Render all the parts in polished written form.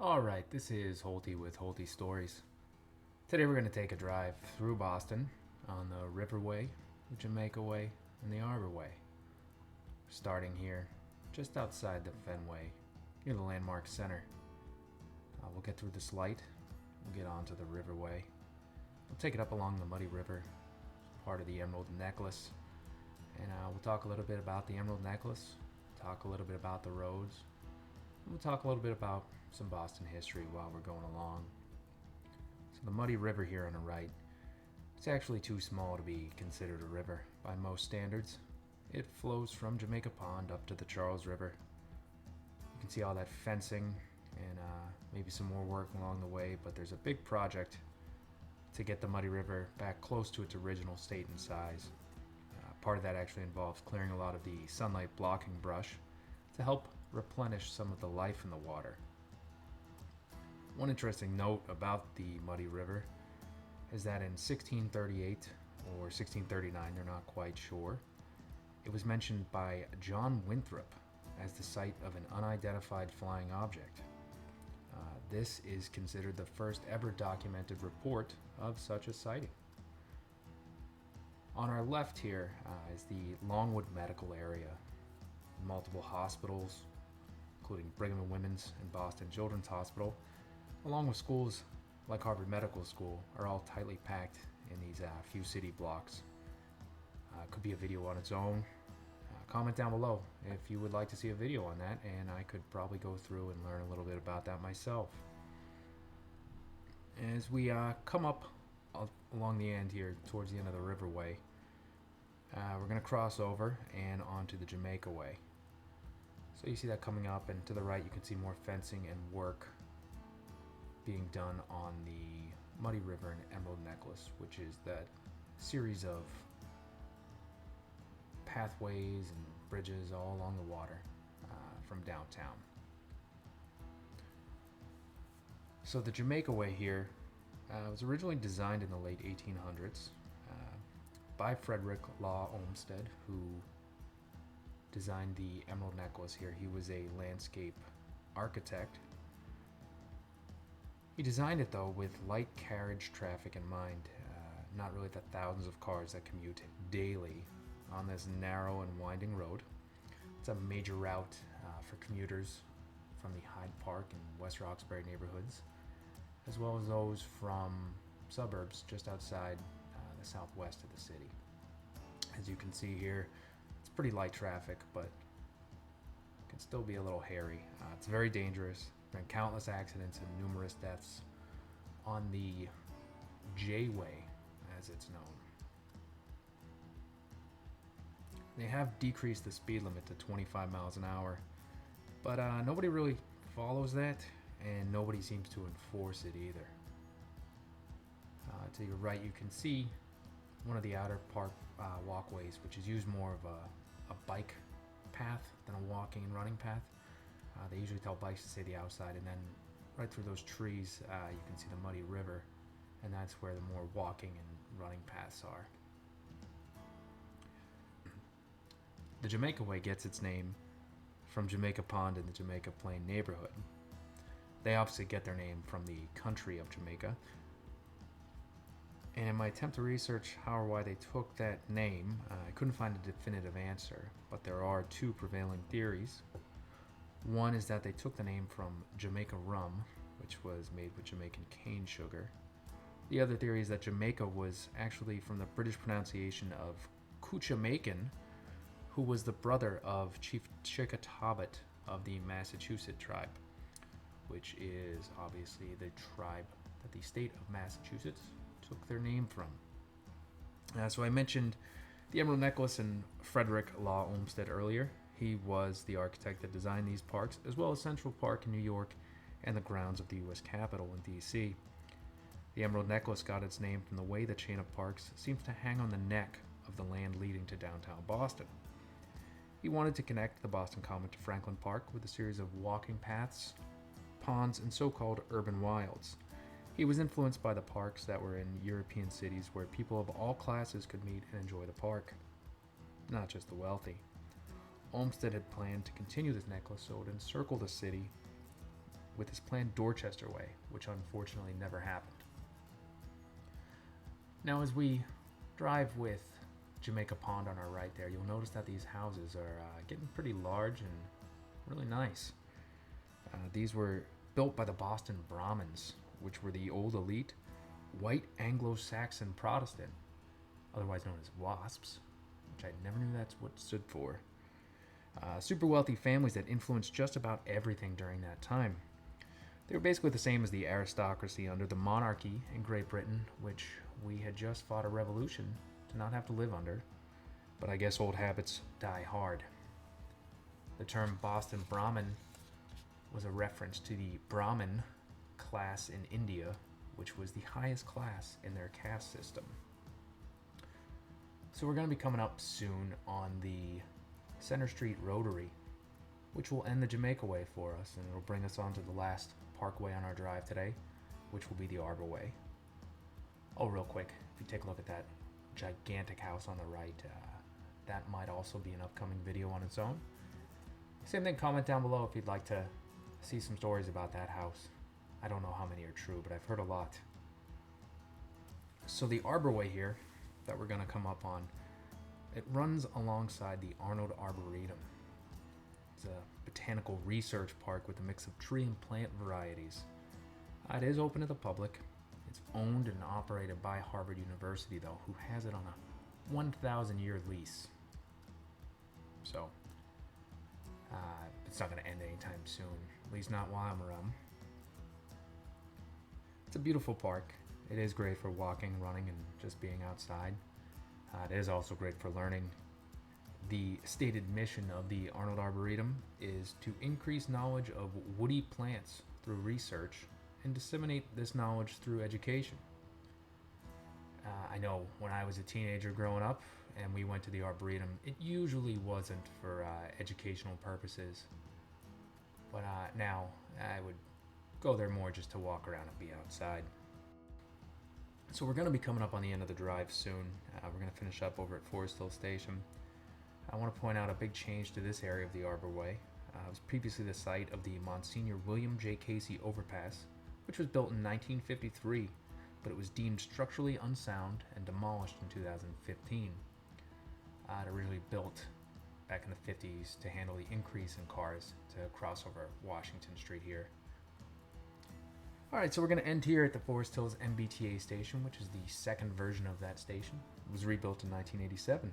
Alright, this is Holty with Holty Stories. Today we're going to take a drive through Boston on the Riverway, the Jamaica Way, and the Arbor Way. Starting here, just outside the Fenway, near the Landmark Center. We'll get through this light, we'll get onto the Riverway. We'll take it up along the Muddy River, part of the Emerald Necklace. And we'll talk a little bit about the Emerald Necklace, talk a little bit about the roads, and we'll talk a little bit about some Boston history while we're going along. So the Muddy River here on the right, it's actually too small to be considered a river by most standards. It flows from Jamaica Pond up to the Charles River. You can see all that fencing and maybe some more work along the way, but there's a big project to get the Muddy River back close to its original state and size. Part of that actually involves clearing a lot of the sunlight blocking brush to help replenish some of the life in the water. One interesting note about the Muddy River is that in 1638 or 1639, they're not quite sure, it was mentioned by John Winthrop as the site of an unidentified flying object. This is considered the first ever documented report of such a sighting. On our left here is the Longwood Medical Area. Multiple hospitals, including Brigham and Women's and Boston Children's Hospital, along with schools like Harvard Medical School, are all tightly packed in these few city blocks. Could be a video on its own. Comment down below if you would like to see a video on that, and I could probably go through and learn a little bit about that myself. As we come up along the end here, towards the end of the Riverway, we're going to cross over and onto the Jamaica Way. So you see that coming up, and to the right you can see more fencing and work being done on the Muddy River and Emerald Necklace, which is that series of pathways and bridges all along the water from downtown. So the Jamaica Way here was originally designed in the late 1800s by Frederick Law Olmsted, who designed the Emerald Necklace here. He was a landscape architect. He designed it though with light carriage traffic in mind, not really the thousands of cars that commute daily on this narrow and winding road. It's a major route for commuters from the Hyde Park and West Roxbury neighborhoods, as well as those from suburbs just outside the southwest of the city. As you can see here, it's pretty light traffic, but it can still be a little hairy. It's very dangerous. There have been countless accidents and numerous deaths on the J-Way, as it's known. They have decreased the speed limit to 25 miles an hour, but nobody really follows that, and nobody seems to enforce it either. To your right, you can see one of the outer park walkways, which is used more of a bike path than a walking and running path. They usually tell bikes to stay the outside, and then right through those trees you can see the Muddy River, and that's where the more walking and running paths are. The Jamaica Way gets its name from Jamaica Pond in the Jamaica Plain neighborhood. They obviously get their name from the country of Jamaica. And in my attempt to research how or why they took that name, I couldn't find a definitive answer, but there are two prevailing theories. One is that they took the name from Jamaica rum, which was made with Jamaican cane sugar. The other theory is that Jamaica was actually from the British pronunciation of Cuchamacan, who was the brother of Chief Chickatawbut of the Massachusetts tribe, which is obviously the tribe that the state of Massachusetts took their name from. So I mentioned the Emerald Necklace and Frederick Law Olmsted earlier. He was the architect that designed these parks, as well as Central Park in New York and the grounds of the U.S. Capitol in D.C. The Emerald Necklace got its name from the way the chain of parks seems to hang on the neck of the land leading to downtown Boston. He wanted to connect the Boston Common to Franklin Park with a series of walking paths, ponds, and so-called urban wilds. He was influenced by the parks that were in European cities where people of all classes could meet and enjoy the park, not just the wealthy. Olmsted had planned to continue this necklace so it would encircle the city with his planned Dorchester Way, which unfortunately never happened. Now, as we drive with Jamaica Pond on our right there, you'll notice that these houses are getting pretty large and really nice. These were built by the Boston Brahmins, which were the old elite, white Anglo-Saxon Protestant, otherwise known as WASPs, which I never knew that's what it stood for. Super wealthy families that influenced just about everything during that time. They were basically the same as the aristocracy under the monarchy in Great Britain, which we had just fought a revolution to not have to live under. But I guess old habits die hard. The term Boston Brahmin was a reference to the Brahmin class in India, which was the highest class in their caste system. So we're going to be coming up soon on the Center Street Rotary, which will end the Jamaica Way for us, and it'll bring us on to the last parkway on our drive today, which will be the Arbor Way. Oh, real quick, if you take a look at that gigantic house on the right, that might also be an upcoming video on its own. Same thing, comment down below if you'd like to see some stories about that house. I don't know how many are true, but I've heard a lot. So the Arbor Way here that we're going to come up on, it runs alongside the Arnold Arboretum. It's a botanical research park with a mix of tree and plant varieties. It is open to the public. It's owned and operated by Harvard University, though, who has it on a 1,000-year lease. So, it's not going to end anytime soon, at least not while I'm around. It's a beautiful park. It is great for walking, running, and just being outside. It is also great for learning. The stated mission of the Arnold Arboretum is to increase knowledge of woody plants through research and disseminate this knowledge through education. I know when I was a teenager growing up and we went to the Arboretum, it usually wasn't for educational purposes. But now I would go there more just to walk around and be outside. So we're going to be coming up on the end of the drive soon. We're going to finish up over at Forest Hill Station. I want to point out a big change to this area of the Arbor Way. It was previously the site of the Monsignor William J. Casey Overpass, which was built in 1953, but it was deemed structurally unsound and demolished in 2015. It originally built back in the 50s to handle the increase in cars to cross over Washington Street here. Alright, so we're going to end here at the Forest Hills Mbta station, which is the second version of that station. It was rebuilt in 1987.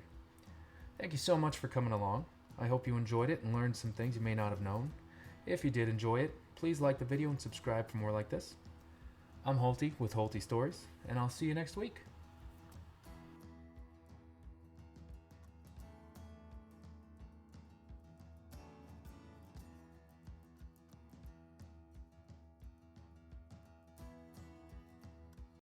Thank you so much for coming along. I hope you enjoyed it and learned some things you may not have known. If you did enjoy it, please like the video and subscribe for more like this. I'm Holty with Holty Stories, and I'll see you next week.